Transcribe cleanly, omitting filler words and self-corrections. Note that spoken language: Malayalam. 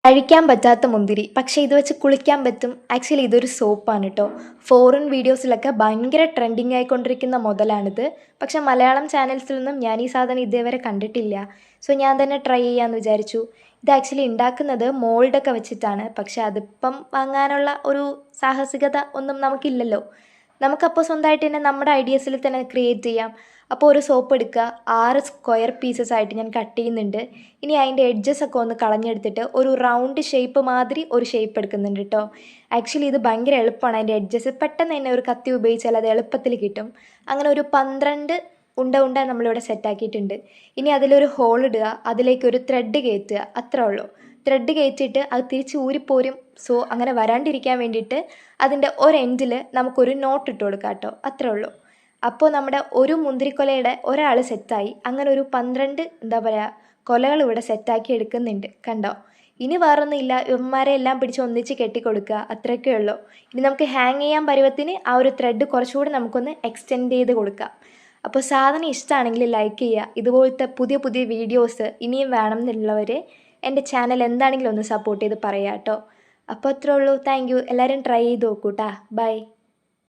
കഴിക്കാൻ പറ്റാത്ത മുന്തിരി, പക്ഷേ ഇത് വെച്ച് കുളിക്കാൻ പറ്റും. ആക്ച്വലി ഇതൊരു സോപ്പാണ് കേട്ടോ. ഫോറിൻ വീഡിയോസിലൊക്കെ ഭയങ്കര ട്രെൻഡിങ് ആയിക്കൊണ്ടിരിക്കുന്ന മുതലാണിത്. പക്ഷേ മലയാളം ചാനൽസിലൊന്നും ഞാൻ ഈ സാധനം ഇതേവരെ കണ്ടിട്ടില്ല. സോ ഞാൻ തന്നെ ട്രൈ ചെയ്യാമെന്ന് വിചാരിച്ചു. ഇത് ആക്ച്വലി ഉണ്ടാക്കുന്നത് മോൾഡൊക്കെ വെച്ചിട്ടാണ്. പക്ഷേ അതിപ്പം വാങ്ങാനുള്ള ഒരു സാഹസികത ഒന്നും നമുക്കില്ലല്ലോ. നമുക്കപ്പോൾ സ്വന്തമായിട്ട് തന്നെ നമ്മുടെ ഐഡിയാസിൽ തന്നെ ക്രിയേറ്റ് ചെയ്യാം. അപ്പോൾ ഒരു സോപ്പ് എടുക്കുക, 6 സ്ക്വയർ പീസസ് ആയിട്ട് ഞാൻ കട്ട് ചെയ്യുന്നുണ്ട്. ഇനി അതിൻ്റെ എഡ്ജസ് ഒക്കെ ഒന്ന് കളഞ്ഞെടുത്തിട്ട് ഒരു റൗണ്ട് ഷേപ്പ് മാതിരി ഒരു ഷേപ്പ് എടുക്കുന്നുണ്ട് കേട്ടോ. ആക്ച്വലി ഇത് ഭയങ്കര എളുപ്പമാണ്. അതിൻ്റെ എഡ്ജസ് പെട്ടെന്ന് തന്നെ ഒരു കത്തി ഉപയോഗിച്ചാൽ അത് എളുപ്പത്തിൽ കിട്ടും. അങ്ങനെ ഒരു 12 ഉണ്ട നമ്മളിവിടെ സെറ്റാക്കിയിട്ടുണ്ട്. ഇനി അതിലൊരു ഹോൾ ഇടുക, അതിലേക്ക് ഒരു ത്രെഡ് കയറ്റുക, അത്രേ ഉള്ളൂ. ത്രെഡ് കയറ്റിയിട്ട് അത് തിരിച്ച് ഊരിപ്പോരും. സോ അങ്ങനെ വരാണ്ടിരിക്കാൻ വേണ്ടിയിട്ട് അതിൻ്റെ ഒരു എൻഡിൽ നമുക്കൊരു നോട്ട് ഇട്ട് കൊടുക്കാം കേട്ടോ, അത്രേ ഉള്ളൂ. അപ്പോൾ നമ്മുടെ ഒരു മുന്തിരിക്കൊലയുടെ ഒരാൾ സെറ്റായി. അങ്ങനെ ഒരു 12 എന്താ പറയുക കൊലകൾ ഇവിടെ സെറ്റാക്കി എടുക്കുന്നുണ്ട്, കണ്ടോ. ഇനി വേറൊന്നും ഇല്ല, ഇവന്മാരെ എല്ലാം പിടിച്ച് ഒന്നിച്ച് കെട്ടിക്കൊടുക്കുക, അത്രയൊക്കെ ഉള്ളൂ. ഇനി നമുക്ക് ഹാങ് ചെയ്യാൻ പരുവത്തിന് ആ ഒരു ത്രെഡ് കുറച്ചുകൂടി നമുക്കൊന്ന് എക്സ്റ്റെൻഡ് ചെയ്ത് കൊടുക്കാം. അപ്പോൾ സാധനം ഇഷ്ടമാണെങ്കിൽ ലൈക്ക് ചെയ്യുക. ഇതുപോലത്തെ പുതിയ പുതിയ വീഡിയോസ് ഇനിയും വേണം എന്നുള്ളവർ എൻ്റെ ചാനൽ എന്താണെങ്കിലും ഒന്ന് സപ്പോർട്ട് ചെയ്ത് പറയാം കേട്ടോ. അപ്പോൾ അത്രേ ഉള്ളൂ. Thank you. എല്ലാവരും ട്രൈ ചെയ്ത് നോക്കൂട്ടാ. ബൈ.